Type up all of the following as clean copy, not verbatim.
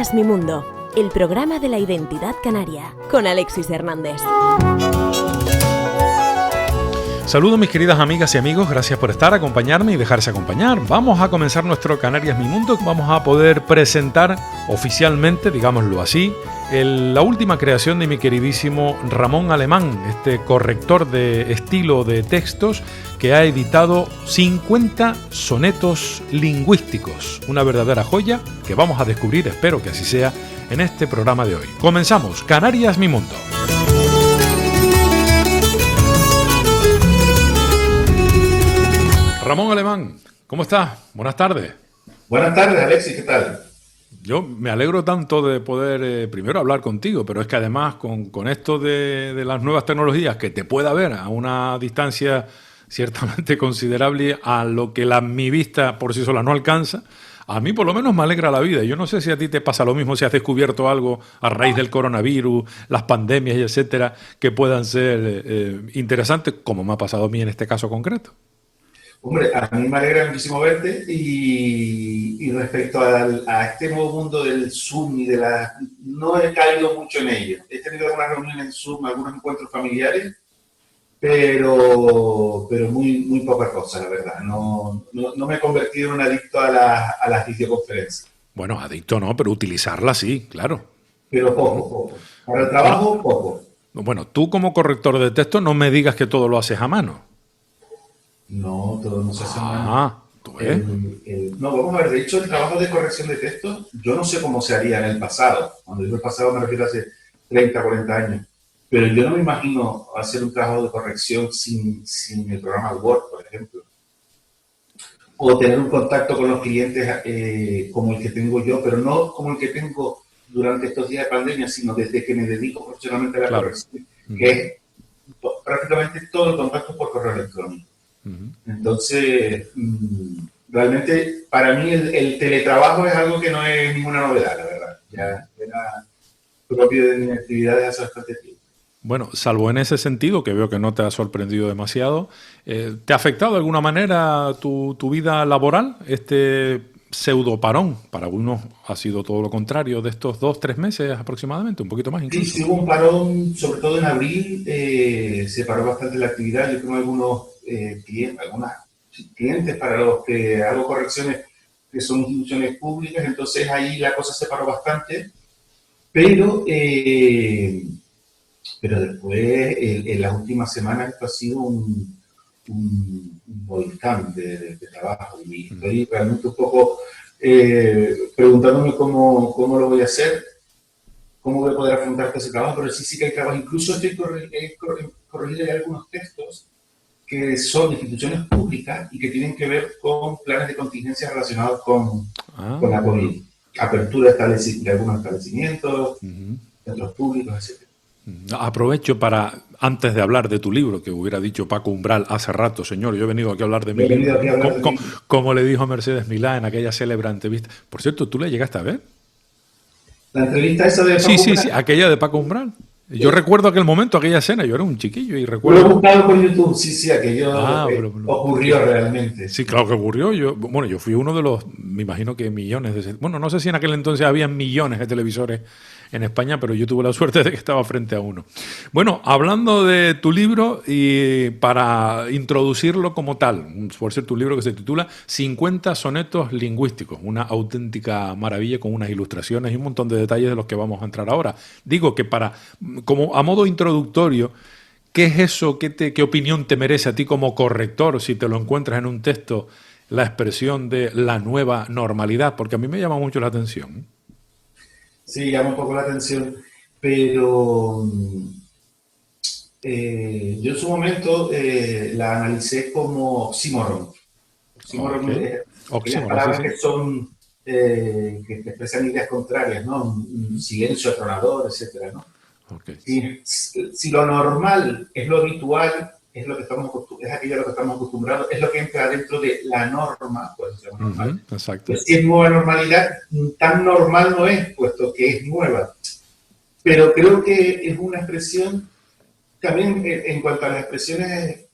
Canarias Mi Mundo, el programa de la identidad canaria, con Alexis Hernández. Saludos mis queridas amigas y amigos, gracias por estar, acompañarme y dejarse acompañar. Vamos a comenzar nuestro Canarias Mi Mundo, vamos a poder presentar oficialmente, digámoslo así, la última creación de mi queridísimo Ramón Alemán, este corrector de estilo de textos que ha editado 50 sonetos lingüísticos, una verdadera joya que vamos a descubrir, espero que así sea, en este programa de hoy. Comenzamos, Canarias Mi Mundo. Ramón Alemán, ¿cómo estás? Buenas tardes. Buenas tardes, Alexis, ¿qué tal? Yo me alegro tanto de poder primero hablar contigo, pero es que además con esto de las nuevas tecnologías, que te pueda ver a una distancia ciertamente considerable a lo que mi vista por sí sola no alcanza, a mí por lo menos me alegra la vida. Yo no sé si a ti te pasa lo mismo, si has descubierto algo a raíz del coronavirus, las pandemias y etcétera, que puedan ser interesantes, como me ha pasado a mí en este caso concreto. Hombre, a mí me alegra muchísimo verte y respecto a este nuevo mundo del Zoom y no he caído mucho en ello. He tenido algunas reuniones en Zoom, algunos encuentros familiares, pero muy poca cosa, la verdad. No me he convertido en un adicto a las videoconferencias. Bueno, adicto no, pero utilizarla sí, claro. Pero poco. Para el trabajo, poco. Bueno, tú como corrector de texto no me digas que todo lo haces a mano. No, todo no se hace mal. ¿Tú ves? No, vamos a ver, de hecho el trabajo de corrección de texto, yo no sé cómo se haría en el pasado. Cuando digo el pasado me refiero a hace 30, 40 años. Pero yo no me imagino hacer un trabajo de corrección sin el programa Word, por ejemplo. O tener un contacto con los clientes como el que tengo yo, pero no como el que tengo durante estos días de pandemia, sino desde que me dedico profesionalmente a la corrección, que es prácticamente todo el contacto por correo electrónico. Entonces, realmente para mí el teletrabajo es algo que no es ninguna novedad, la verdad. Ya era propio de mis actividades hace bastante tiempo. Bueno, salvo en ese sentido, que veo que no te ha sorprendido demasiado, ¿te ha afectado de alguna manera tu vida laboral este pseudo parón? Para algunos ha sido todo lo contrario de estos 2-3 meses aproximadamente, un poquito más incluso. Sí, hubo un parón, sobre todo en abril, se paró bastante la actividad. Yo tengo algunos clientes para los que hago correcciones que son instituciones públicas, entonces ahí la cosa se paró bastante, pero después en las últimas semanas esto ha sido un volcán de trabajo y estoy realmente un poco preguntándome cómo lo voy a hacer, cómo voy a poder afrontar ese trabajo, pero sí que hay trabajo. Incluso estoy corrigiendo algunos textos que son de instituciones públicas y que tienen que ver con planes de contingencia relacionados con la COVID. Apertura de algunos establecimientos, centros públicos, etc. Aprovecho para, antes de hablar de tu libro, que hubiera dicho Paco Umbral hace rato, señor, yo he venido aquí a hablar de mi libro, como le dijo Mercedes Milá en aquella célebre entrevista. Por cierto, ¿tú le llegaste a ver? ¿La entrevista esa de Paco Umbral? Sí, aquella de Paco Umbral. Yo recuerdo aquel momento, aquella escena, yo era un chiquillo y recuerdo... Lo he buscado por YouTube, sí, aquello ocurrió realmente. Sí, claro que ocurrió. Yo fui uno de los, me imagino que millones de... Bueno, no sé si en aquel entonces había millones de televisores en España, pero yo tuve la suerte de que estaba frente a uno. Bueno, hablando de tu libro y para introducirlo como tal, por cierto, un libro que se titula 50 sonetos lingüísticos, una auténtica maravilla con unas ilustraciones y un montón de detalles de los que vamos a entrar ahora. Digo que como a modo introductorio, ¿qué es eso? ¿Qué opinión te merece a ti como corrector si te lo encuentras en un texto, la expresión de la nueva normalidad? Porque a mí me llama mucho la atención. Sí, llama un poco la atención, pero yo en su momento la analicé como oxímoron. Oxímoron es aquellas palabras que son que expresan ideas contrarias, ¿no? Un silencio atronador, etcétera, ¿no? Si lo normal es lo habitual, es aquello a lo que estamos acostumbrados, es lo que entra dentro de la norma, pues se llama normal. Exacto. Pues, si es nueva normalidad, tan normal no es, puesto que es nueva. Pero creo que es una expresión, también en cuanto a las expresiones,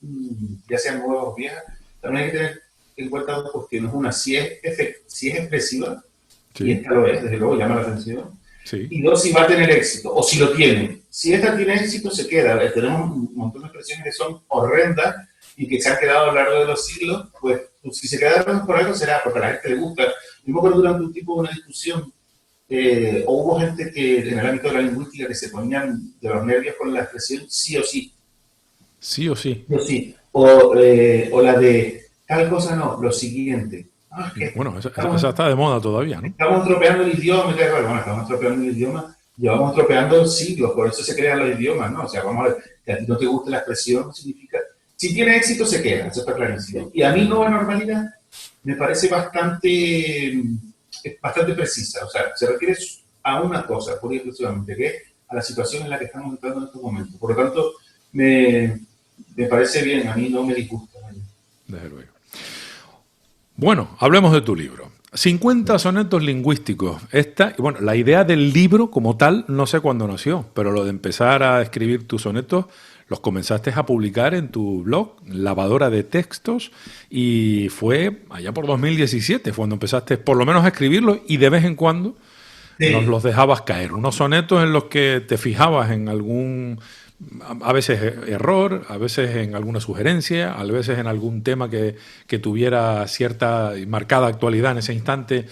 ya sean nuevas o viejas, también hay que tener en cuenta dos cuestiones. Una, si es expresiva, Sí. y esta lo es, desde luego llama la atención. Sí. Y dos, si va a tener éxito, o si lo tiene. Si esta tiene éxito, se queda. Tenemos un montón de expresiones que son horrendas y que se han quedado a lo largo de los siglos, pues si se quedaron por algo será porque a la gente le gusta. Yo me acuerdo durante un tipo de una discusión, o hubo gente que en el ámbito de la lingüística que se ponían de los nervios con la expresión sí o sí. Sí o sí. Sí o sí. O la de tal cosa no, lo siguiente. Ah, es que Bueno, esa está de moda todavía, ¿no? estamos estropeando el idioma, bueno, estamos estropeando el idioma, llevamos estropeando siglos, por eso se crean los idiomas, ¿no? O sea, vamos a ver, que a ti no te guste la expresión, significa, si tiene éxito se queda, eso está clarísimo. Y a mí nueva normalidad me parece bastante precisa, o sea, se refiere a una cosa, pura y exclusivamente, que es a la situación en la que estamos entrando en estos momentos. Por lo tanto, me parece bien, a mí no me disgusta. Desde luego. Bueno, hablemos de tu libro. 50 sonetos lingüísticos. Bueno, la idea del libro como tal no sé cuándo nació, pero lo de empezar a escribir tus sonetos los comenzaste a publicar en tu blog, Lavadora de Textos, y fue allá por 2017, cuando empezaste por lo menos a escribirlos y de vez en cuando nos los dejabas caer. Unos sonetos en los que te fijabas en algún, a veces error, a veces en alguna sugerencia, a veces en algún tema que tuviera cierta y marcada actualidad en ese instante,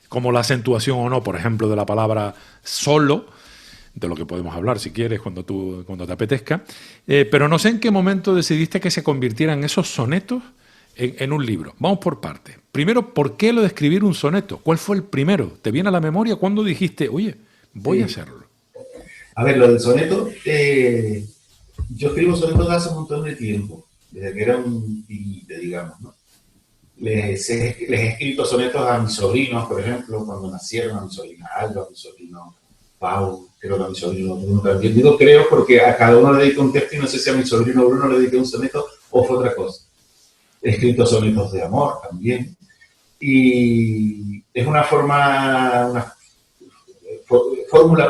como la acentuación o no, por ejemplo, de la palabra solo, de lo que podemos hablar si quieres cuando te apetezca, pero no sé en qué momento decidiste que se convirtieran esos sonetos en un libro. Vamos por partes. Primero, ¿por qué lo de escribir un soneto? ¿Cuál fue el primero? ¿Te viene a la memoria cuando dijiste, oye, voy a hacerlo? A ver, lo del soneto, yo escribo sonetos hace un montón de tiempo, desde que era un pibite, digamos, ¿no? Les he escrito sonetos a mis sobrinos, por ejemplo, cuando nacieron, a mi sobrina Alba, a mi sobrino Pau, creo que a mi sobrino Bruno también. Digo creo porque a cada uno le dedico un texto y no sé si a mi sobrino Bruno le dediqué un soneto o fue otra cosa. He escrito sonetos de amor también. Y es una fórmula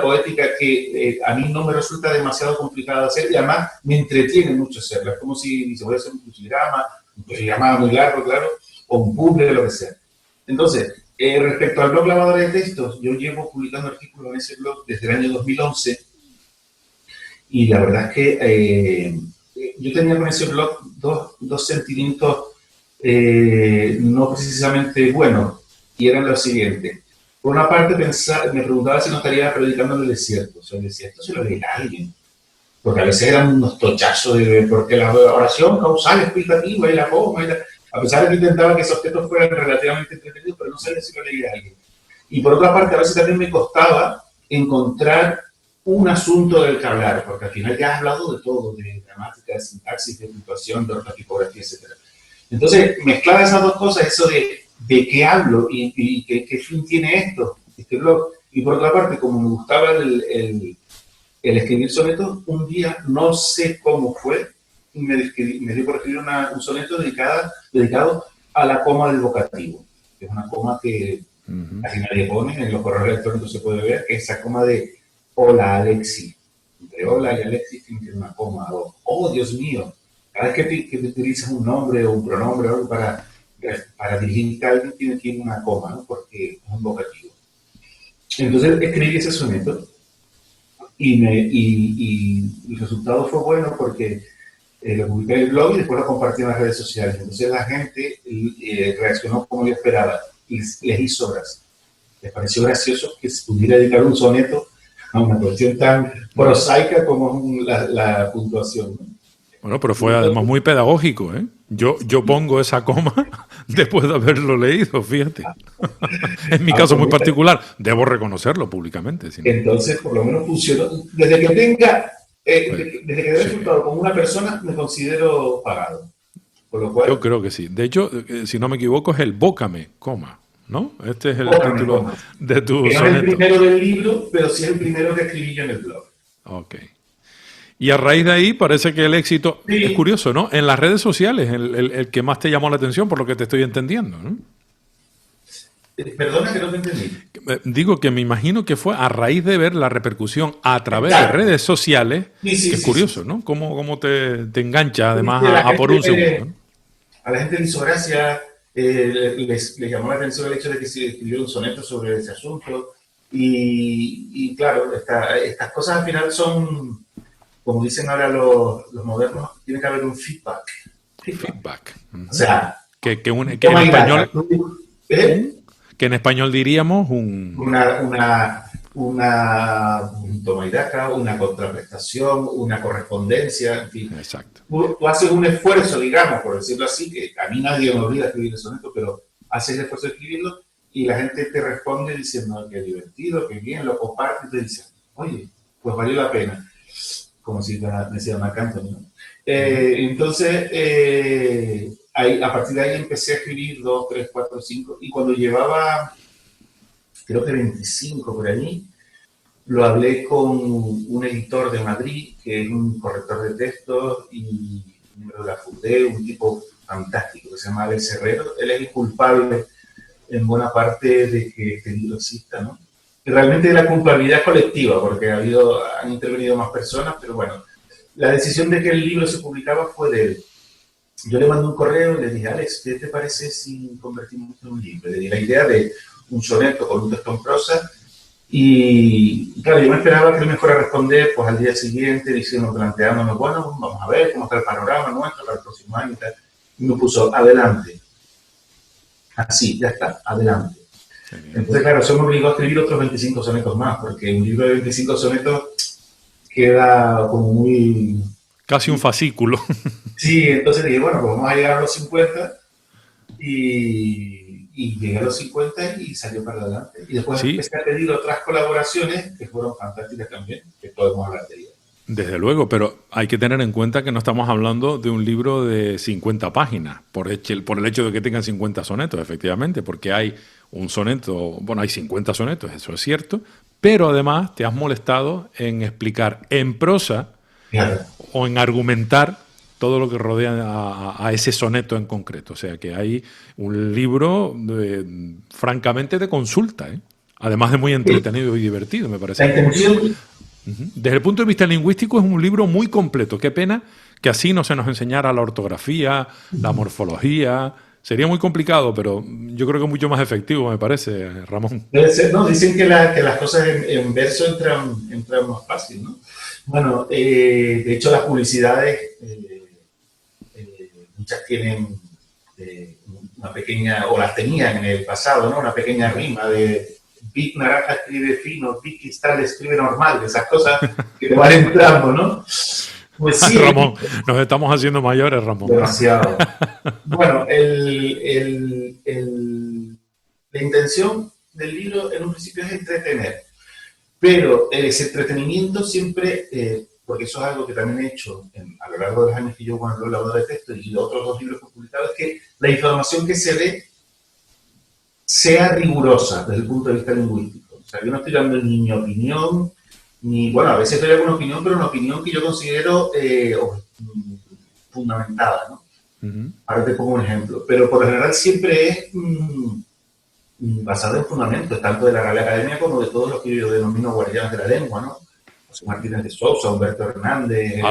poética que a mí no me resulta demasiado complicada de hacer y además me entretiene mucho hacerla. Es como si se puede hacer un crucigrama muy largo, claro, o un puzzle, lo que sea. Entonces, respecto al blog Lavadora de Textos, yo llevo publicando artículos en ese blog desde el año 2011 y la verdad es que yo tenía con ese blog dos sentimientos no precisamente buenos y eran los siguientes. Por una parte me preguntaba si no estaría predicando en el desierto. O sea, el desierto se lo leerá a alguien. Porque a veces eran unos tochazos porque la oración causal, explicativa y la coma y a pesar de que intentaba que esos textos fueran relativamente entretenidos, pero no sabía si lo leía a alguien. Y por otra parte, a veces también me costaba encontrar un asunto del que hablar, porque al final ya has hablado de todo, de gramática, de sintaxis, de puntuación, de ortografía, etc. Entonces, mezclar esas dos cosas, eso de qué hablo y qué fin tiene esto, este blog. Y por otra parte, como me gustaba el escribir sonetos, un día, no sé cómo fue, me dio por escribir un soneto dedicado a la coma del vocativo, que es una coma que casi nadie pone, en los correos electrónicos se puede ver, que es esa coma de hola Alexi. Entre hola y Alexi tiene una coma, o oh Dios mío. Cada vez que utilizas un nombre o un pronombre o algo para dirigirte a alguien, tiene que ir una coma, ¿no? Porque es un vocativo. Entonces escribí ese soneto y el resultado fue bueno porque lo publiqué en el blog y después lo compartí en las redes sociales. Entonces la gente reaccionó como yo esperaba y les hizo gracia. Les pareció gracioso que se pudiera dedicar un soneto a una cuestión tan prosaica como la puntuación, ¿no? Bueno, pero fue además muy pedagógico, ¿eh? Yo pongo esa coma después de haberlo leído, fíjate. En mi caso muy particular, debo reconocerlo públicamente. ¿Sí? Entonces, por lo menos funcionó. Desde que desde que dé resultado con una persona, me considero pagado. Por lo cual, yo creo que sí. De hecho, si no me equivoco, es el Bócame, coma, ¿no? Este es el título de tu soneto. No es el primero del libro, pero sí es el primero que escribí yo en el blog. Ok. Y a raíz de ahí parece que el éxito, sí, es curioso, ¿no? En las redes sociales, el que más te llamó la atención, por lo que te estoy entendiendo, ¿no? Perdona que no te entendí. Digo que me imagino que fue a raíz de ver la repercusión a través de redes sociales, que es curioso, ¿no? Cómo te engancha además a por un segundo, ¿no? A la gente le hizo gracia, les llamó la atención el hecho de que se escribió un soneto sobre ese asunto. Y claro, estas cosas al final son, como dicen ahora los modernos, tiene que haber un feedback. Feedback. O sea, que en español, que en español diríamos un toma y daca, una contraprestación, una correspondencia, en fin. Exacto. Tú haces un esfuerzo, digamos, por decirlo así, que a mí nadie me obliga a escribir el soneto, pero haces el esfuerzo de escribirlo y la gente te responde diciendo que divertido, que bien, lo comparte y te dicen, oye, pues valió la pena, como si decía Marc Anthony, ¿no? Entonces, a partir de ahí empecé a escribir 2, 3, 4, 5, y cuando llevaba, creo que 25 por ahí, lo hablé con un editor de Madrid, que es un corrector de textos y miembro de la FUDE, un tipo fantástico que se llama Alex Herrero. Él es el culpable en buena parte de que este libro exista, ¿no? Y realmente la culpabilidad es colectiva, porque han intervenido más personas, pero bueno, la decisión de que el libro se publicaba fue de él. Yo le mandé un correo y le dije, Alex, ¿qué te parece si convertimos esto en un libro? Le di la idea de un soneto con un texto en prosa. Y claro, yo me esperaba que él me fuera a responder pues al día siguiente, diciendo, planteándome, bueno, vamos a ver cómo está el panorama nuestro para el próximo año y tal. Y me puso, adelante. Así, ya está, adelante. Entonces, claro, eso me obligó a escribir otros 25 sonetos más, porque un libro de 25 sonetos queda como muy... Casi un fascículo. Sí, entonces dije, bueno, pues vamos a llegar a los 50 y llegué a los 50 y salió para adelante. Y después empecé a pedir otras colaboraciones que fueron fantásticas también, que podemos hablar de ellas. Desde luego, pero hay que tener en cuenta que no estamos hablando de un libro de 50 páginas, por el hecho de que tengan 50 sonetos, efectivamente, porque hay un soneto, bueno, hay 50 sonetos, eso es cierto, pero además te has molestado en explicar en prosa o en argumentar todo lo que rodea a ese soneto en concreto. O sea que hay un libro francamente de consulta, ¿eh? Además de muy entretenido y divertido, me parece. La intención... Desde el punto de vista lingüístico es un libro muy completo. Qué pena que así no se nos enseñara la ortografía, la morfología. Sería muy complicado, pero yo creo que mucho más efectivo, me parece, Ramón. Debe ser, ¿no? Dicen que las cosas en verso entran más fácil, ¿no? Bueno, de hecho las publicidades, muchas tienen una pequeña, o las tenían en el pasado, ¿no? Una pequeña rima de Big Naranja escribe fino, Big Cristal escribe normal, esas cosas que te van entrando, ¿no? Pues sí. Ramón, nos estamos haciendo mayores, Ramón. Demasiado. Bueno, la intención del libro en un principio es entretener, pero ese entretenimiento siempre, porque eso es algo que también he hecho a lo largo de los años que yo cuando elaborador de texto y los otros 2 libros que he publicado, es que la información que se dé sea rigurosa desde el punto de vista lingüístico. O sea, yo no estoy dando ni mi opinión, ni, bueno, a veces doy alguna opinión, pero una opinión que yo considero fundamentada, ¿no? Ahora te pongo un ejemplo. Pero por lo general siempre es basado en fundamentos, tanto de la Real Academia como de todos los que yo denomino guardianes de la lengua, ¿no? José Martínez de Sousa, Humberto Hernández... A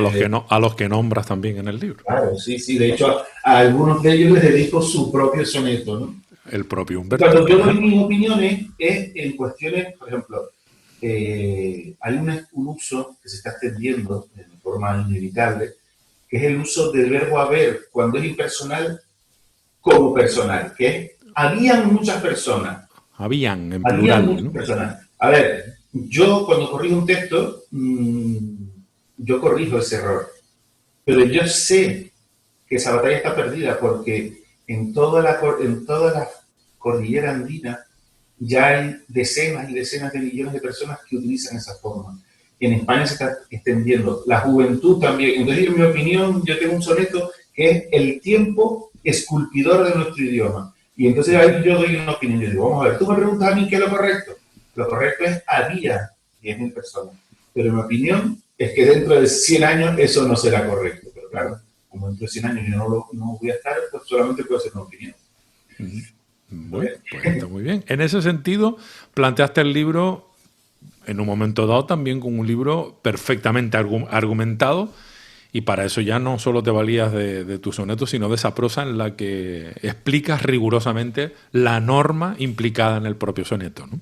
los que nombras también en el libro. Claro, sí, sí. De hecho, a algunos de ellos les dedico su propio soneto, ¿no? El propio Humberto. Cuando yo doy mis opiniones es en cuestiones, por ejemplo, hay un uso que se está extendiendo de forma inevitable, que es el uso del verbo haber cuando es impersonal como personal, que es habían muchas personas. Habían, en plural, muchas ¿no? personas. A ver, yo cuando corrijo un texto, yo corrijo ese error, pero yo sé que esa batalla está perdida porque en toda la cordillera andina ya hay decenas y decenas de millones de personas que utilizan esa forma. En España se está extendiendo, la juventud también. Entonces, en mi opinión, yo tengo un soneto que es el tiempo esculpidor de nuestro idioma. Y entonces ahí yo doy una opinión. Yo digo, vamos a ver, tú me preguntas a mí qué es lo correcto. Lo correcto es había 10.000 personas. Pero mi opinión es que dentro de 100 años eso no será correcto. Pero claro, como dentro de 100 años yo no voy a estar, pues solamente puedo hacer una opinión. Bueno, pues está muy bien. En ese sentido, planteaste el libro en un momento dado también como un libro perfectamente argumentado y para eso ya no solo te valías de tus sonetos, sino de esa prosa en la que explicas rigurosamente la norma implicada en el propio soneto, ¿no?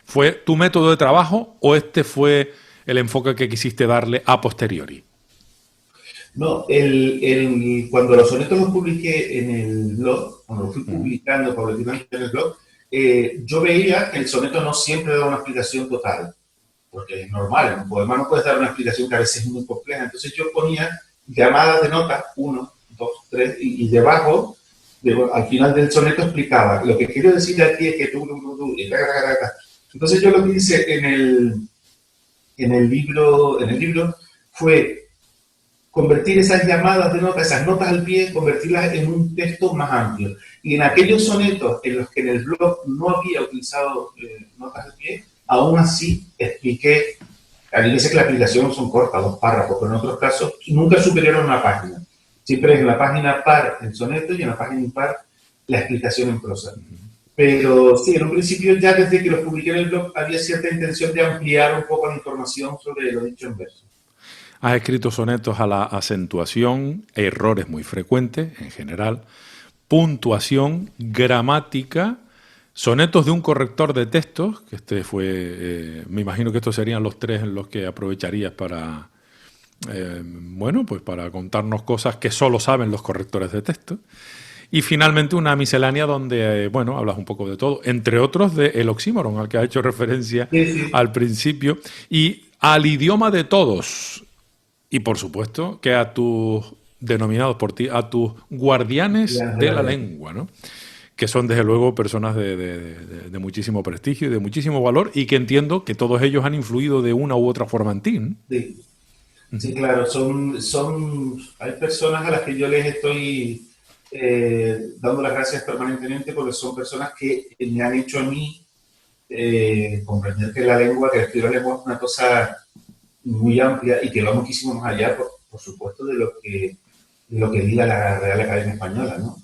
¿Fue tu método de trabajo o este fue el enfoque que quisiste darle a posteriori? No, cuando los sonetos los publiqué en el blog, cuando los fui publicando paulatinamente en el blog, yo veía que el soneto no siempre da una explicación total, porque es normal, en un poema no puedes dar una explicación que a veces es muy compleja. Entonces yo ponía llamadas de notas, 1, 2, 3, y debajo, al final del soneto explicaba, lo que quiero decir aquí es que tú, y entonces yo lo que hice en el libro fue convertir esas llamadas de notas, esas notas al pie, convertirlas en un texto más amplio. Y en aquellos sonetos en los que en el blog no había utilizado notas al pie, aún así expliqué, a mí dice que la explicación son cortas, 2 párrafos, pero en otros casos nunca superior a una página. Siempre es en la página par el soneto y en la página impar la explicación en prosa. Pero sí, en un principio ya desde que los publiqué en el blog había cierta intención de ampliar un poco la información sobre lo dicho en verso. Has escrito sonetos a la acentuación, errores muy frecuentes en general, puntuación, gramática, sonetos de un corrector de textos, que este fue, me imagino que estos serían los 3 en los que aprovecharías para, bueno, pues para contarnos cosas que solo saben los correctores de texto. Y finalmente una miscelánea donde, bueno, hablas un poco de todo, entre otros de el oxímoron, al que ha hecho referencia al principio, y al idioma de todos. Y por supuesto que a tus denominados por ti, a tus guardianes de la lengua, ¿no? Que son desde luego personas de muchísimo prestigio y de muchísimo valor, y que entiendo que todos ellos han influido de una u otra forma en ti, ¿no? Sí, sí, claro, hay personas a las que yo les estoy dando las gracias permanentemente, porque son personas que me han hecho a mí comprender que la lengua, que escribir la lengua es una cosa muy amplia y que va muchísimo más allá, por supuesto, de lo que diga la Real Academia Española, ¿no?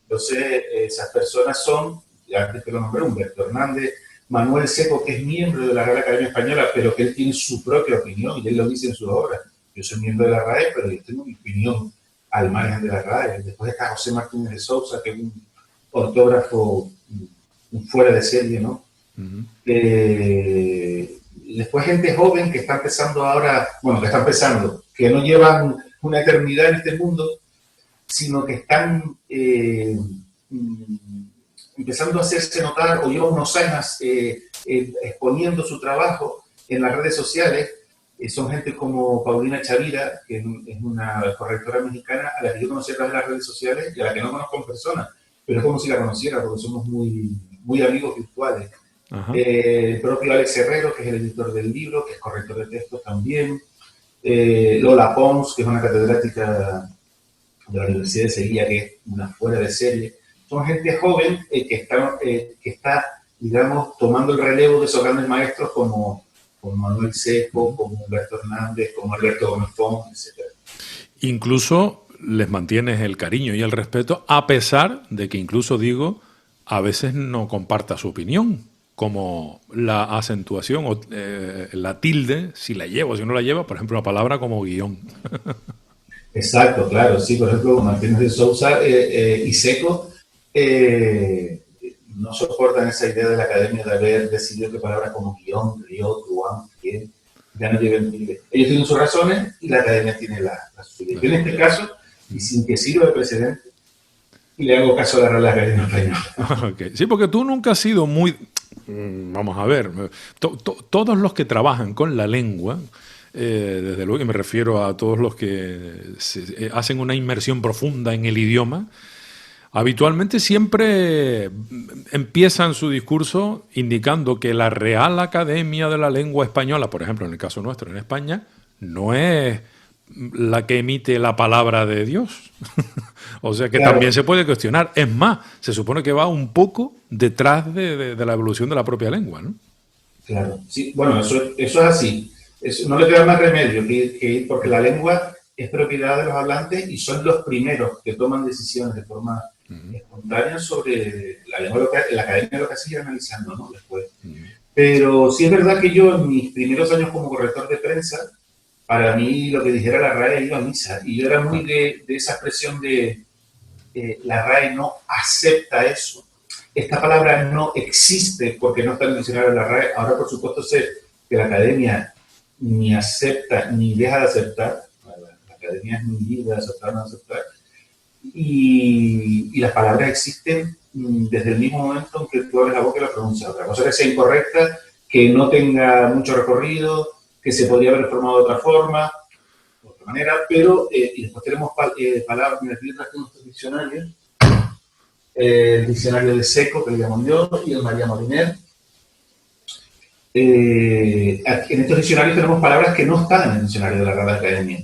Entonces, esas personas son, ya antes que lo nombré, Humberto Hernández, Manuel Seco, que es miembro de la Real Academia Española, pero que él tiene su propia opinión y él lo dice en sus obras. Yo soy miembro de la RAE, pero yo tengo mi opinión al margen de la RAE. Después está José Martínez de Sousa, que es un ortógrafo fuera de serie, ¿no? Después gente joven que está empezando ahora, que no llevan una eternidad en este mundo, sino que están empezando a hacerse notar o llevan unos años exponiendo su trabajo en las redes sociales. Son gente como Paulina Chavira, que es una correctora mexicana a la que yo conocí a través de las redes sociales y a la que no conozco en persona, pero es como si la conociera porque somos muy, muy amigos virtuales. El propio Alex Herrero, que es el editor del libro, que es corrector de textos también. Lola Pons, que es una catedrática de la Universidad de Sevilla, que es una fuera de serie. Son gente joven que está, digamos, tomando el relevo de esos grandes maestros como Manuel Seco, como Humberto Hernández, como Alberto Gómez Pons, etc. Incluso les mantienes el cariño y el respeto, a pesar de que incluso digo, a veces no comparta su opinión, como la acentuación o la tilde, si la lleva o si no la lleva, por ejemplo, una palabra como guión. Exacto, claro, sí, por ejemplo, Martínez de Sousa y Seco no soportan esa idea de la academia de haber decidido que palabras como guión, río, truán, bien, ya no lleven tilde. Ellos tienen sus razones y la academia tiene las suyas. Yo en este caso, y sin que sirva de precedente, le hago caso a la Real Academia Española. Okay. Sí, porque tú nunca has sido muy... Vamos a ver, todos los que trabajan con la lengua, desde luego que me refiero a todos los que hacen una inmersión profunda en el idioma, habitualmente siempre empiezan su discurso indicando que la Real Academia de la Lengua Española, por ejemplo, en el caso nuestro en España, no es la que emite la palabra de Dios. O sea que claro, también se puede cuestionar. Es más, se supone que va un poco detrás de la evolución de la propia lengua, ¿no? Claro, sí, bueno, eso es así. No le queda más remedio que porque la lengua es propiedad de los hablantes y son los primeros que toman decisiones de forma espontánea sobre la lengua. La academia lo que sigue analizando, ¿no? Después. Pero sí es verdad que yo en mis primeros años como corrector de prensa para mí lo que dijera la RAE iba a misa. Y yo era muy de esa expresión de la RAE no acepta eso. Esta palabra no existe porque no está en el diccionario de la RAE. Ahora, por supuesto, sé que la academia ni acepta ni deja de aceptar. La academia es muy libre de aceptar o no aceptar. Y las palabras existen desde el mismo momento en que tú abres la boca y la pronuncias. Otra cosa que sea incorrecta, que no tenga mucho recorrido, que se podría haber formado de otra forma, de otra manera, pero, y después tenemos palabras, mira, aquí traje nuestros diccionarios, el diccionario de Seco, que le llamo yo, y el María Moliner. En estos diccionarios tenemos palabras que no están en el diccionario de la Real Academia.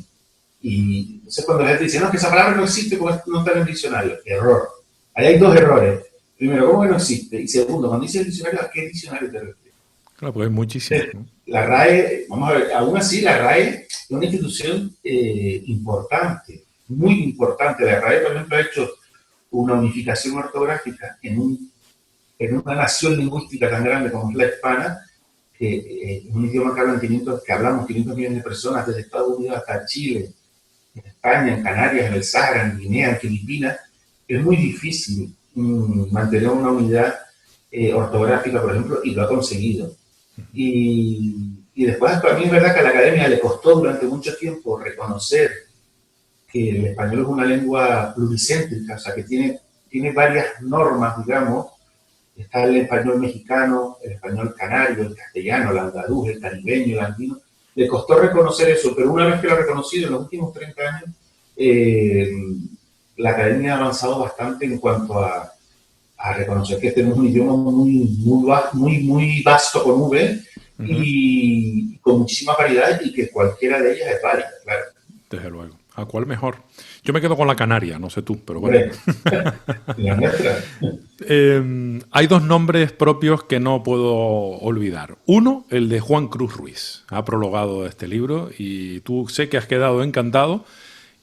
Y entonces cuando la gente dice, no, que esa palabra no existe porque no está en el diccionario. Error. Ahí hay dos errores. Primero, ¿cómo que no existe? Y segundo, cuando dice el diccionario, ¿a qué diccionario te refieres? Claro, pues hay muchísimo, ¿no? La RAE, vamos a ver, aún así la RAE es una institución importante, muy importante. La RAE, por ejemplo, ha hecho una unificación ortográfica en una nación lingüística tan grande como es la hispana, que es un idioma que hablamos 500 millones de personas, desde Estados Unidos hasta Chile, en España, en Canarias, en el Sahara, en Guinea, en Filipinas. Es muy difícil mantener una unidad ortográfica, por ejemplo, y lo ha conseguido. Y después, para mí es verdad que a la academia le costó durante mucho tiempo reconocer que el español es una lengua pluricéntrica, o sea, que tiene varias normas, digamos. Está el español mexicano, el español canario, el castellano, el andaluz, el caribeño, el andino. Le costó reconocer eso, pero una vez que lo ha reconocido en los últimos 30 años, la academia ha avanzado bastante en cuanto a reconocer que tenemos un idioma muy vasto con V y con muchísima variedad y que cualquiera de ellas es válida, claro. Desde luego. ¿A cuál mejor? Yo me quedo con la canaria, no sé tú, pero bueno. La nuestra. Hay dos nombres propios que no puedo olvidar. Uno, el de Juan Cruz Ruiz. Ha prologado este libro y tú sé que has quedado encantado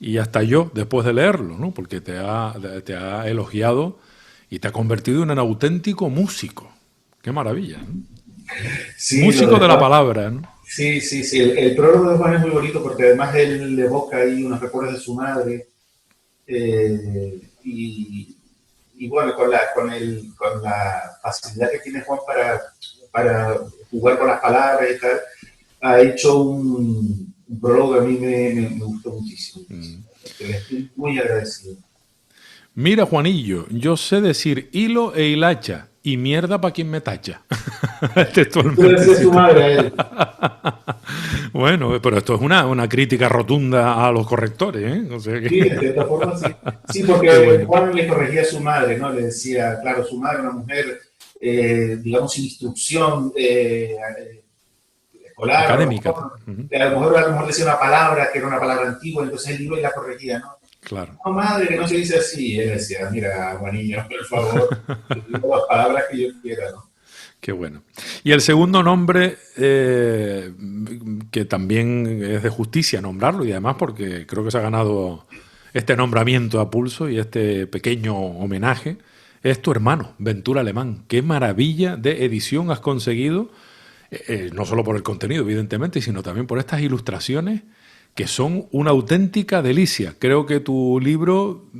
y hasta yo, después de leerlo, ¿no? Porque te ha elogiado y te ha convertido en un auténtico músico. Qué maravilla, ¿no? Sí, músico de la palabra, ¿no? Sí. El prólogo de Juan es muy bonito porque además él le evoca ahí unos recuerdos de su madre. Y bueno, con la facilidad que tiene Juan para jugar con las palabras y tal, ha hecho un prólogo que a mí me gustó muchísimo. Le estoy muy agradecido. Mira, Juanillo, yo sé decir hilo e hilacha y mierda para quien me tacha. Tú le decías tu madre a él. Bueno, pero esto es una crítica rotunda a los correctores, ¿eh? O sea que... Sí, de cierta forma sí. Sí, porque Juan le corregía a su madre, ¿no? Le decía, claro, su madre, una mujer, digamos, sin instrucción escolar. Académica. A lo mejor decía una palabra que era una palabra antigua, entonces él iba y la corregía, ¿no? Claro. No, madre, que no se dice así. Y él decía, mira, Juanillo, por favor, digo las palabras que yo quiera, ¿no? Qué bueno. Y el segundo nombre, que también es de justicia nombrarlo, y además porque creo que se ha ganado este nombramiento a pulso y este pequeño homenaje, es tu hermano, Ventura Alemán. Qué maravilla de edición has conseguido, no solo por el contenido, evidentemente, sino también por estas ilustraciones que son una auténtica delicia. Creo que tu libro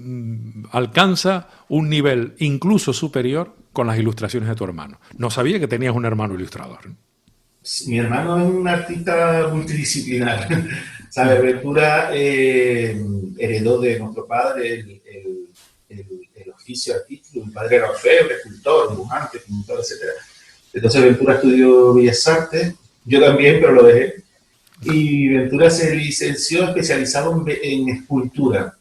alcanza un nivel incluso superior con las ilustraciones de tu hermano. No sabía que tenías un hermano ilustrador. Mi hermano es un artista multidisciplinar. ¿Sabes? Ventura heredó de nuestro padre el oficio artístico. Mi padre era orfebre, escultor, dibujante, pintor, etc. Entonces Ventura estudió Bellas Artes, yo también, pero lo dejé. Y Ventura se licenció especializado en escultura.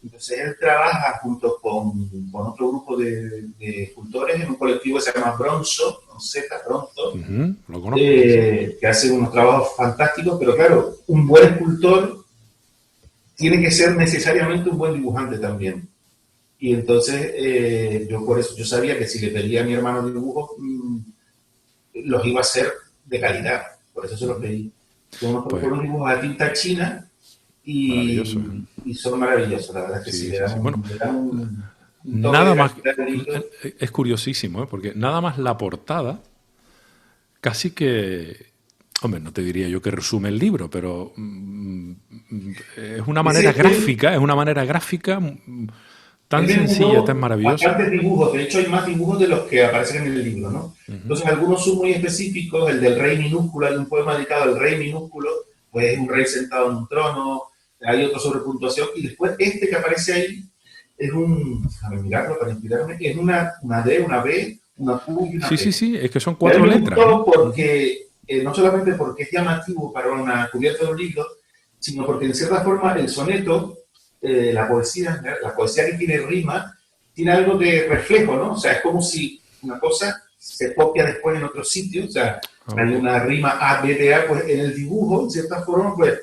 Entonces él trabaja junto con otro grupo de escultores en un colectivo que se llama Bronzo, con Z, Bronzo, lo conozco. Que hace unos trabajos fantásticos, pero claro, un buen escultor tiene que ser necesariamente un buen dibujante también. Y entonces yo sabía que si le pedía a mi hermano dibujos, los iba a hacer de calidad, por eso se los pedí. Son unos dibujos a tinta china y son maravillosos, la verdad es que sí. Bueno, nada más, es curiosísimo, porque nada más la portada casi que Hombre, no te diría yo que resume el libro, pero es una manera gráfica tan Él sencilla, dibujó tan maravillosa. bastantes dibujos, de hecho hay más dibujos de los que aparecen en el libro, ¿no? Entonces algunos son muy específicos, el del rey minúsculo, hay un poema dedicado al rey minúsculo, pues es un rey sentado en un trono, hay otro sobre puntuación, y después este que aparece ahí es déjame mirarlo para inspirarme, es una D, una B, una Q y una P. Sí, es que son Y a mí 4 me letras, gustó ¿no? porque, no solamente porque es llamativo para una cubierta de un libro, sino porque en cierta forma el soneto, la poesía que tiene rima, tiene algo de reflejo, ¿no? O sea, es como si una cosa se copia después en otro sitio, o sea, hay una rima A, B, D, A, pues en el dibujo, en cierta forma, pues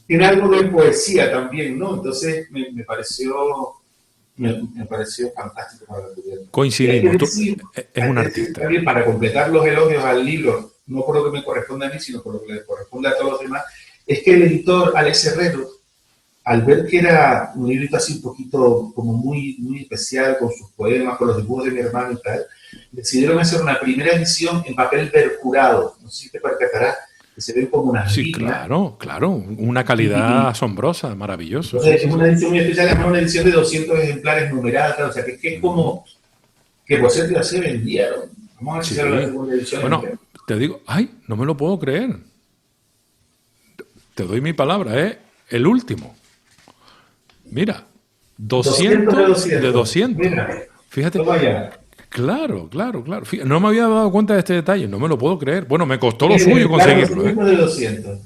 tiene algo de poesía también, ¿no? Entonces me pareció fantástico para la cubierta. Coincidimos, es un Decir artista. también, para completar los elogios al libro, no por lo que me corresponde a mí, sino por lo que le corresponde a todos los demás, es que el editor, Alex Herrero, al ver que era un librito así un poquito como muy, muy especial, con sus poemas, con los dibujos de mi hermano y tal, decidieron hacer una primera edición en papel percurado. No sé si te percatarás, que se ven como unas Sí, líneas. claro, una calidad asombrosa, maravilloso. Entonces, es una edición muy especial, es una edición de 200 ejemplares numeradas, o sea, que es como que por ser que se vendieron. Vamos a ver si Sí. sale la segunda edición. Bueno, te digo, no me lo puedo creer. Te doy mi palabra, es el último. Mira, 200 de 200. Mira, Fíjate. toma ya. Claro. No me había dado cuenta de este detalle, no me lo puedo creer. Bueno, me costó lo Mira, suyo claro, conseguirlo. 200 de 200.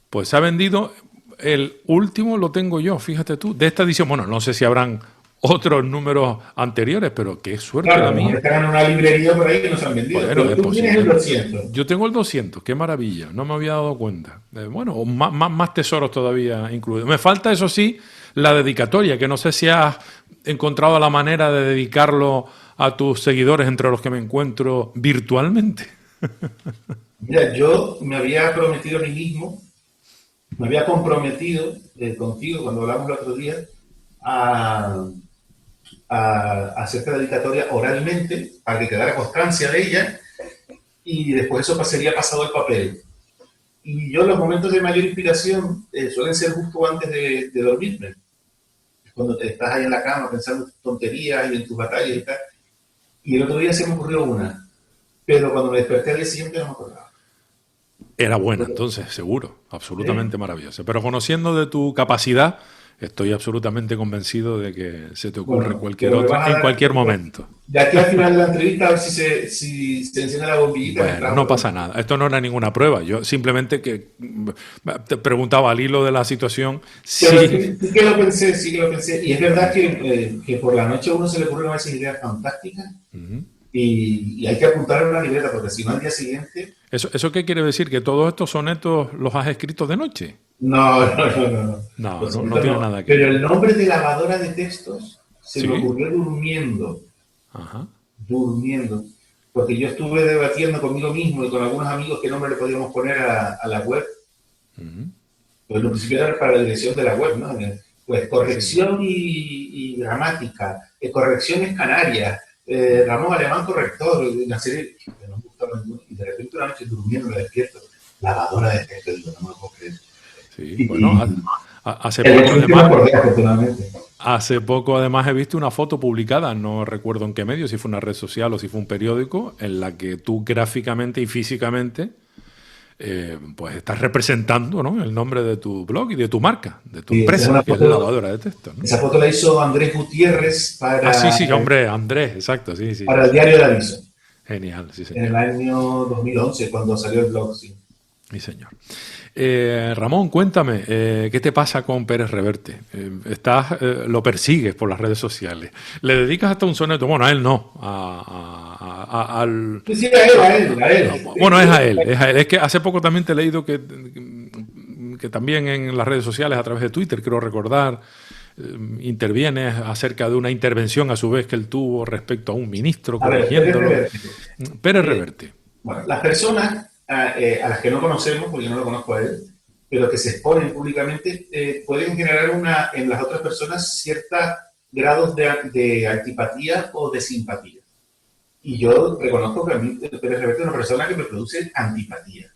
Pues se ha vendido, el último lo tengo yo, fíjate tú, de esta edición. Bueno, no sé si habrán otros números anteriores, pero qué suerte Claro, la mía. están en una librería por ahí que no se han vendido. Bueno, Pero es tú tienes el 200. Yo tengo el 200, qué maravilla, no me había dado cuenta. Bueno, más tesoros todavía incluidos. Me falta, eso sí, la dedicatoria, que no sé si has encontrado la manera de dedicarlo a tus seguidores, entre los que me encuentro virtualmente. Mira, yo me había prometido a mí mismo, me había comprometido contigo cuando hablamos el otro día a hacer esta dedicatoria oralmente para que quedara constancia de ella y después eso sería pasado al papel. Y yo los momentos de mayor inspiración suelen ser justo antes de dormirme. Cuando te estás ahí en la cama pensando en tus tonterías y en tus batallas y tal. Y el otro día se me ocurrió una, pero cuando me desperté al día siguiente no me acordaba. Era buena, entonces, seguro, absolutamente maravillosa. Pero conociendo de tu capacidad, estoy absolutamente convencido de que se te ocurre cualquier otra en cualquier momento. De aquí al final de la entrevista, a ver si se enciende la bombillita. Bueno, no pasa nada. Esto no era ninguna prueba. Yo simplemente te preguntaba al hilo de la situación si... Sí que lo pensé. Y es verdad que por la noche a uno se le ocurren a veces ideas fantásticas y hay que apuntar en una libreta porque si no al día siguiente... ¿Eso qué quiere decir? ¿Que todos estos sonetos los has escrito de noche? No. No tiene nada que ver. Pero el nombre de lavadora de textos se me ¿Sí? ocurrió durmiendo. Ajá. Durmiendo. Porque yo estuve debatiendo conmigo mismo y con algunos amigos qué nombre le podíamos poner a la web. Pues lo principio era para la dirección de la web, ¿no? Pues corrección y gramática, correcciones canarias, Ramón Alemán corrector, una serie que no me gustaba ninguno. Y de repente una noche durmiendo me despierto, lavadora de textos, digo, no me lo puedo creer. Sí, bueno, hace poco además he visto una foto publicada, no recuerdo en qué medio, si fue una red social o si fue un periódico, en la que tú gráficamente y físicamente pues estás representando, ¿no?, el nombre de tu blog y de tu marca, de tu empresa, que es la lavadora de textos, ¿no? Esa foto la hizo Andrés Gutiérrez para... sí, hombre, Andrés, exacto, sí. Para el diario El Aviso. Genial, sí, señor. En el año 2011, cuando salió el blog, sí. Sí, señor. Ramón, cuéntame, ¿qué te pasa con Pérez Reverte? Lo persigues por las redes sociales. ¿Le dedicas hasta un soneto? Bueno, a él no, al... Sí, a él. Bueno, es a él. Es que hace poco también te he leído que también en las redes sociales, a través de Twitter, creo recordar, intervienes acerca de una intervención a su vez que él tuvo respecto a un ministro, corrigiéndolo. Pérez Reverte. Bueno, las personas a las que no conocemos, porque yo no lo conozco a él, pero que se exponen públicamente, pueden generar en las otras personas ciertos grados de antipatía o de simpatía. Y yo reconozco que a mí Pérez Reverte es una persona que me produce antipatía.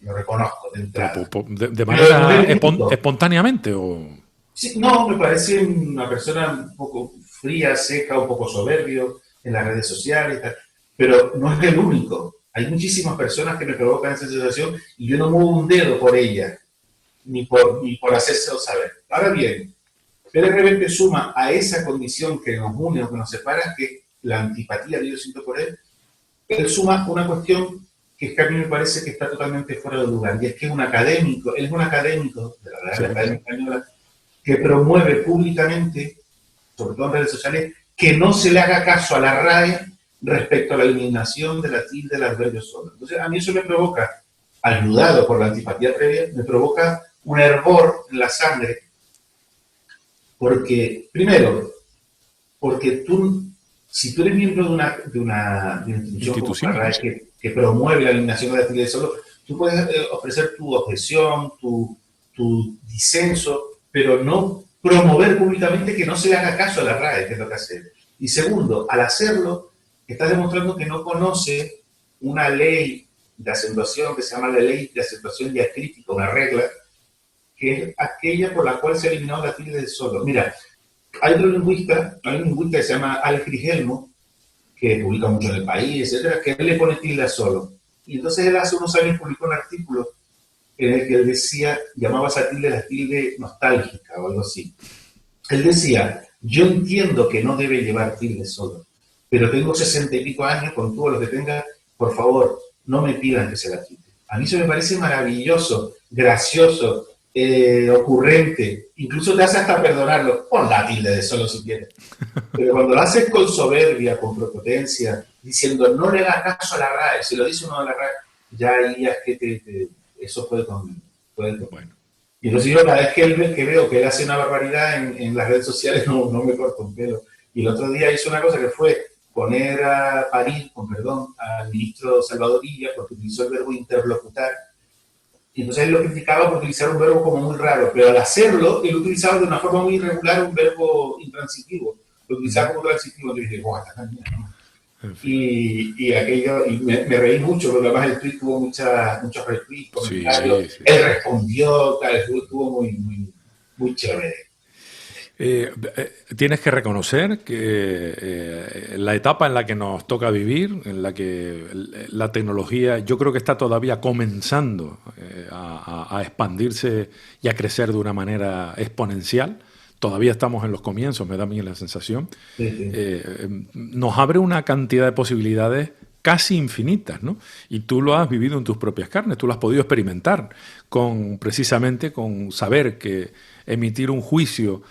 lo reconozco de entrada. De manera espontáneamente o... Sí, no, me parece una persona un poco fría, seca, un poco soberbio en las redes sociales y tal, pero no es el único. Hay muchísimas personas que me provocan esa situación y yo no muevo un dedo por ella, ni por hacérselo saber. Ahora bien, de repente suma a esa condición que nos une o que nos separa, que es la antipatía que yo siento por él suma una cuestión que es que a mí me parece que está totalmente fuera de lugar, y es que es un académico, él es un académico de la Real Academia Española que promueve públicamente, sobre todo en redes sociales, que no se le haga caso a la RAE respecto a la eliminación de la tilde del adverbio solo. Entonces, a mí eso me provoca, ayudado por la antipatía previa, me provoca un hervor en la sangre, porque, primero, porque si tú eres miembro de una institución como la RAE que promueve la eliminación de la tilde solo, tú puedes ofrecer tu objeción, tu disenso, pero no promover públicamente que no se le haga caso a la RAE, que es lo que hace. Y segundo, al hacerlo, estás demostrando que no conoce una ley de acentuación que se llama la ley de acentuación diacrítica, una regla, que es aquella por la cual se ha eliminado la tilde de solo. Mira, hay un lingüista que se llama Alex Grigelmo, que publica mucho en El País, etcétera, que él le pone tilde a solo. Y entonces él hace unos años publicó un artículo en el que él decía, llamaba esa tilde la tilde nostálgica o algo así. Él decía, yo entiendo que no debe llevar tilde solo, pero tengo 60 y pico años, con todo lo que tenga, por favor, no me pidan que se la quite. A mí eso me parece maravilloso, gracioso, ocurrente, incluso te hace hasta perdonarlo. Pon la tilde de solo si quieres. Pero cuando lo haces con soberbia, con prepotencia, diciendo no le hagas caso a la RAE, si lo dice uno a la RAE, ya ahí es que eso puede con bueno. Y entonces yo cada vez que veo que él hace una barbaridad en las redes sociales no me corto un pelo. Y el otro día hizo una cosa que fue poner a parir, con perdón, al ministro Salvador Illa porque utilizó el verbo interlocutar. Y entonces él lo criticaba por utilizar un verbo como muy raro, pero al hacerlo, él utilizaba de una forma muy irregular un verbo intransitivo. Lo utilizaba como transitivo. Y dije, guau, está bien, ¿no? Y aquello, y me reí mucho, porque además el tweet tuvo muchos retweets, comentarios. Sí. Él respondió, tal, estuvo muy chévere. Tienes que reconocer que la etapa en la que nos toca vivir, en la que la tecnología yo creo que está todavía comenzando a expandirse y a crecer de una manera exponencial. Todavía estamos en los comienzos, me da a mí la sensación. Sí. Nos abre una cantidad de posibilidades casi infinitas, ¿no? Y tú lo has vivido en tus propias carnes, tú lo has podido experimentar precisamente con saber que emitir un juicio,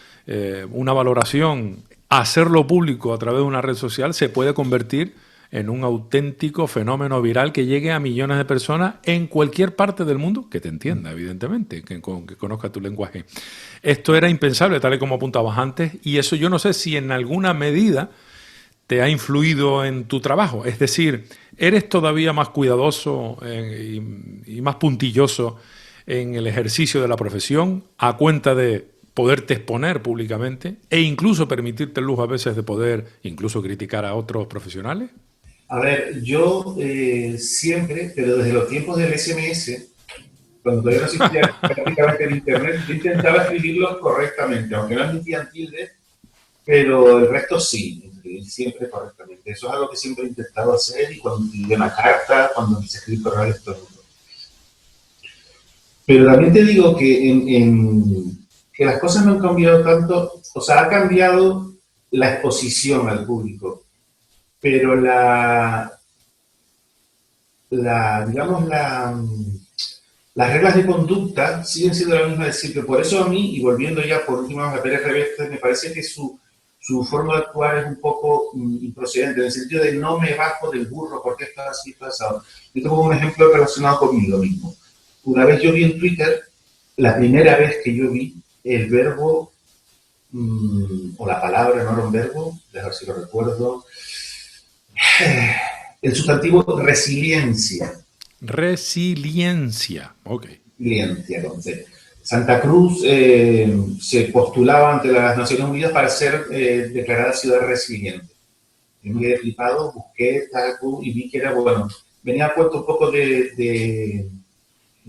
una valoración, hacerlo público a través de una red social se puede convertir en un auténtico fenómeno viral que llegue a millones de personas en cualquier parte del mundo, que te entienda, evidentemente, que conozca tu lenguaje. Esto era impensable, tal y como apuntabas antes, y eso yo no sé si en alguna medida te ha influido en tu trabajo. Es decir, ¿eres todavía más cuidadoso y más puntilloso en el ejercicio de la profesión a cuenta de poderte exponer públicamente e incluso permitirte el lujo a veces de poder incluso criticar a otros profesionales? A ver, yo siempre, pero desde los tiempos del SMS, cuando todavía no existía prácticamente el Internet, yo intentaba escribirlos correctamente, aunque no admitían tilde, pero el resto sí, escribir siempre correctamente. Eso es algo que siempre he intentado hacer, y cuando escribí una carta, cuando empecé a escribir correo electrónico. Pero también te digo que, que las cosas no han cambiado tanto, o sea, ha cambiado la exposición al público, pero digamos, las reglas de conducta siguen siendo las mismas de siempre. Por eso a mí, y volviendo ya por última vez a Pérez Reverte, me parece que su forma de actuar es un poco improcedente, en el sentido de no me bajo del burro porque esto es así, esto es así. Yo tengo un ejemplo relacionado conmigo mismo. Una vez yo vi en Twitter, la primera vez que yo vi el verbo, o la palabra, no era un verbo, déjame ver si lo recuerdo, el sustantivo resiliencia. Resiliencia, ok. Resiliencia, entonces. Santa Cruz se postulaba ante las Naciones Unidas para ser declarada ciudad resiliente. Yo me quedé flipado, busqué y vi que era, bueno, venía puesto un poco de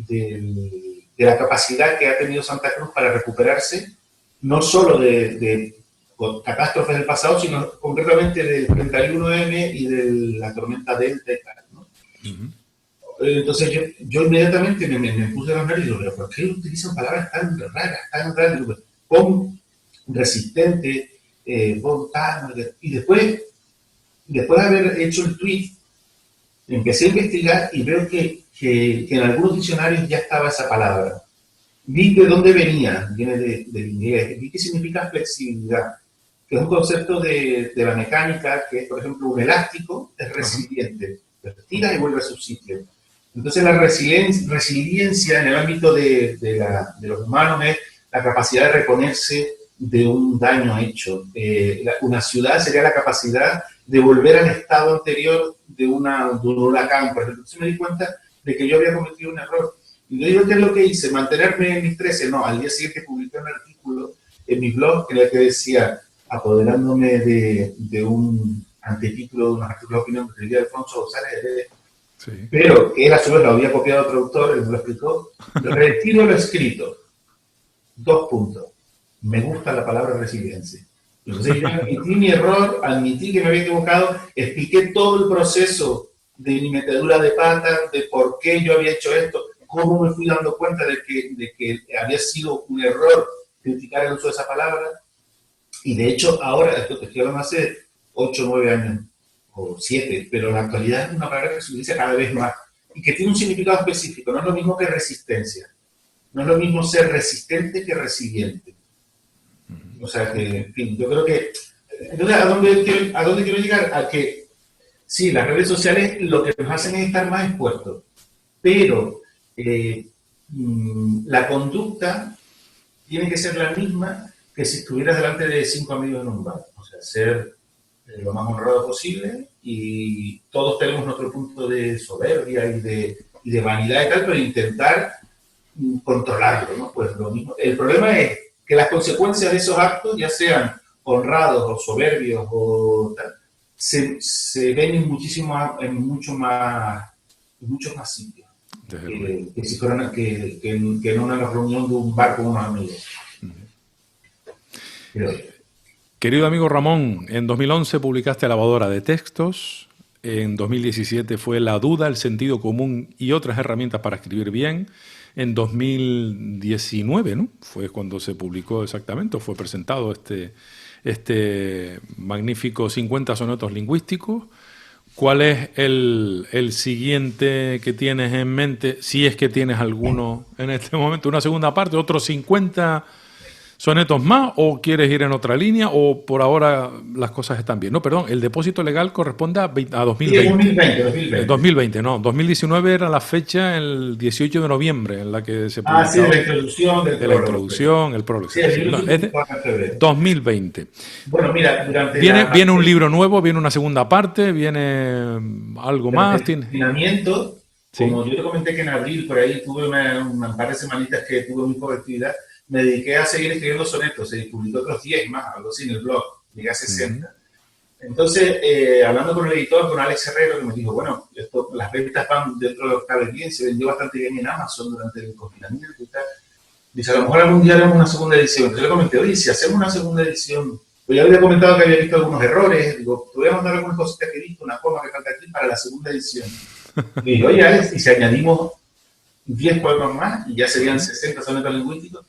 de la capacidad que ha tenido Santa Cruz para recuperarse, no solo de catástrofes del pasado, sino concretamente del 31M y de la tormenta Delta y tal, ¿no? Entonces yo inmediatamente me puse a hablar y digo, ¿pero por qué utilizan palabras tan raras? Digo, pon resistente, pon tal, y después de haber hecho el tweet, empecé a investigar y veo que en algunos diccionarios ya estaba esa palabra. Vi de dónde venía, viene del inglés, vi qué significa flexibilidad, que es un concepto de la mecánica, que es, por ejemplo, un elástico es resiliente, lo tira y vuelve a su sitio. Entonces la resiliencia en el ámbito de los humanos es la capacidad de reponerse de un daño hecho. Una ciudad sería la capacidad de volver al estado anterior de un huracán, por ejemplo. Entonces me di cuenta de que yo había cometido un error. Y yo digo, ¿qué es lo que hice? Mantenerme en mis 13. No, al día siguiente publiqué un artículo en mi blog en el que decía, apoderándome de un antetítulo de unos artículos de opinión que escribía Alfonso González, sí, pero que él a su vez lo había copiado otro autor, él me lo explicó. Retiro lo escrito. 2 puntos. Me gusta la palabra resiliencia. Entonces yo admití mi error, admití que me había equivocado, expliqué todo el proceso de mi metedura de pata, de por qué yo había hecho esto, cómo me fui dando cuenta de que había sido un error criticar el uso de esa palabra. Y de hecho ahora, esto te estoy hablando hace 8 o 9 años, o 7, pero en la actualidad es una palabra que se utiliza cada vez más y que tiene un significado específico. No es lo mismo que resistencia. No es lo mismo ser resistente que resiliente. O sea que, en fin, yo creo que... Entonces, ¿a dónde quiero llegar? A que, sí, las redes sociales lo que nos hacen es estar más expuestos, pero la conducta tiene que ser la misma que si estuvieras delante de 5 amigos en un bar. O sea, ser lo más honrado posible, y todos tenemos nuestro punto de soberbia y de vanidad y tal, pero intentar controlarlo, ¿no? Pues lo mismo. El problema es que las consecuencias de esos actos, ya sean honrados o soberbios o tal, se ven en muchos más sitios que si fueran que en una reunión de un bar con unos amigos. Querido amigo Ramón, en 2011 publicaste Lavadora de Textos, en 2017 fue La Duda, el Sentido Común y otras herramientas para escribir bien. En 2019, ¿no?, fue cuando se publicó exactamente, fue presentado este magnífico 50 sonetos lingüísticos. ¿Cuál es el siguiente que tienes en mente, si es que tienes alguno en este momento? ¿Una segunda parte, otros 50 sonetos más, o quieres ir en otra línea, o por ahora las cosas están bien? No, perdón, el depósito legal corresponde a 2020. Sí, 2020, no. 2019 era la fecha, el 18 de noviembre, en la que se publicó. Sí, de la introducción del prólogo. La introducción, el prólogo. Sí, el libro es de 2020. Bueno, mira, viene un libro nuevo, viene una segunda parte, viene algo más. El confinamiento, como yo te comenté que en abril, por ahí tuve un par de semanitas que tuve muy poca actividad, me dediqué a seguir escribiendo sonetos, y publiqué otros 10 más, algo así en el blog, llegué a 60. Entonces, hablando con el editor, con Alex Herrero, que me dijo, bueno, las ventas van dentro de lo que cabe bien, se vendió bastante bien en Amazon durante el confinamiento y tal. Dice, a lo mejor algún día haremos una segunda edición. Entonces le comenté, oye, si hacemos una segunda edición, pues ya había comentado que había visto algunos errores, digo, te voy a mandar algunas cositas que he visto, una coma que falta aquí para la segunda edición. Y digo, oye, Alex, y si añadimos 10 poemas más, y ya serían 60 sonetos lingüísticos,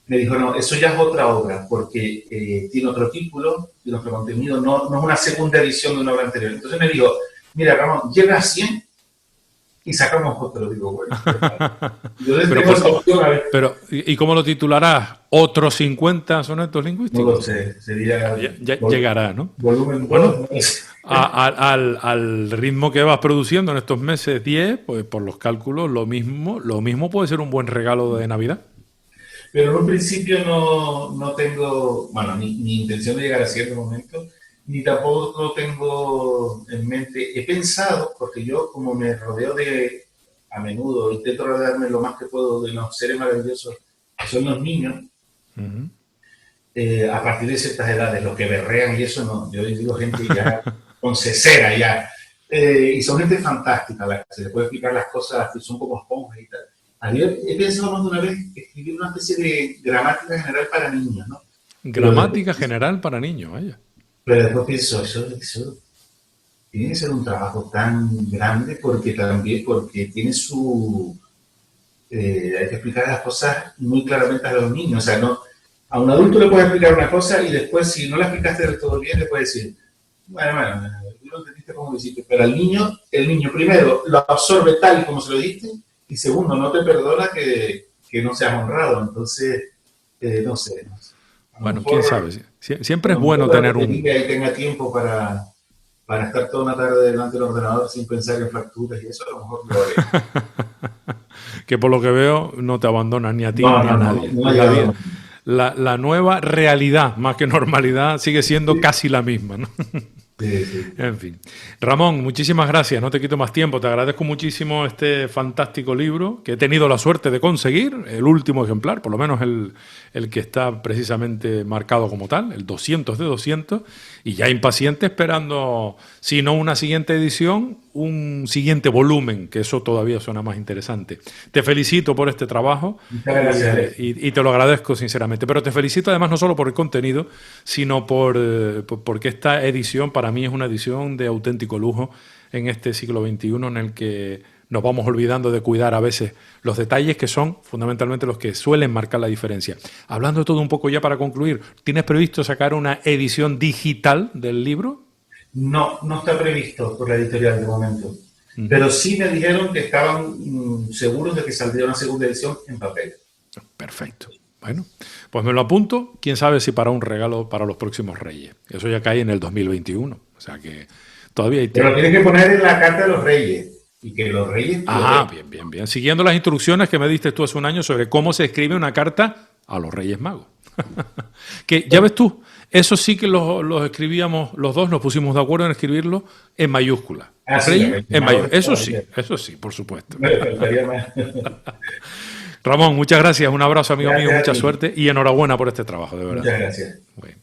me dijo, no, eso ya es otra obra, porque tiene otro título, tiene otro contenido, no es una segunda edición de una obra anterior. Entonces me dijo, mira, Ramón, llega a 100 y sacamos otro. Digo, bueno. Pero, ¿y cómo lo titularás? ¿Otros 50 sonetos lingüísticos? No lo sé, sería... llegará, ¿no? Volumen 2. Bueno, al ritmo que vas produciendo en estos meses 10, pues por los cálculos, lo mismo puede ser un buen regalo de Navidad. Pero en un principio no tengo, bueno, ni intención de llegar a cierto momento, ni tampoco tengo en mente. He pensado, porque yo como me rodeo a menudo, intento rodearme lo más que puedo de los seres maravillosos que son los niños, a partir de ciertas edades, los que berrean y eso no, yo digo gente ya con cesera ya, y son gente fantástica, a la que se les puede explicar las cosas que son como esponjas y tal. He pensado más de una vez escribir una especie de gramática general para niños, ¿no? Gramática general para niños, vaya. Pero después pienso, eso tiene que ser un trabajo tan grande porque tiene su... hay que explicar las cosas muy claramente a los niños. O sea, no, a un adulto le puedes explicar una cosa y después, si no la explicaste del todo bien, le puedes decir, bueno, tú no entendiste cómo lo hiciste. Pero el niño primero lo absorbe tal y como se lo diste, y segundo, no te perdona que no seas honrado. Entonces, no sé. Bueno, quién sabe. Siempre es bueno tener un... Y tenga tiempo para estar toda una tarde delante del ordenador sin pensar en facturas y eso, a lo mejor lo haré. Que por lo que veo no te abandonan ni a ti ni a nadie. La nueva realidad, más que normalidad, sigue siendo casi la misma, ¿no? Sí. En fin. Ramón, muchísimas gracias. No te quito más tiempo. Te agradezco muchísimo este fantástico libro que he tenido la suerte de conseguir, el último ejemplar, por lo menos el que está precisamente marcado como tal, el 200 de 200, y ya impaciente esperando, si no una siguiente edición, un siguiente volumen, que eso todavía suena más interesante. Te felicito por este trabajo. Muchas gracias. Y te lo agradezco sinceramente. Pero te felicito además no solo por el contenido, sino porque esta edición para mí es una edición de auténtico lujo en este siglo XXI en el que nos vamos olvidando de cuidar a veces los detalles que son fundamentalmente los que suelen marcar la diferencia. Hablando de todo un poco ya para concluir, ¿tienes previsto sacar una edición digital del libro? No está previsto por la editorial de momento. Pero sí me dijeron que estaban seguros de que saldría una segunda edición en papel. Perfecto. Bueno, pues me lo apunto. Quién sabe si para un regalo para los próximos Reyes. Eso ya cae en el 2021. O sea que todavía hay tiempo. Pero tienes que poner en la carta de los Reyes. Y que los Reyes... Bien. Siguiendo las instrucciones que me diste tú hace un año sobre cómo se escribe una carta a los Reyes Magos. Que ya ves tú, eso sí que los escribíamos los dos, nos pusimos de acuerdo en escribirlo en mayúscula. Sí, en mayúscula. Eso sí, por supuesto. Ramón, muchas gracias, un abrazo amigo mío, mucha suerte y enhorabuena por este trabajo, de verdad. Muchas gracias. Bueno.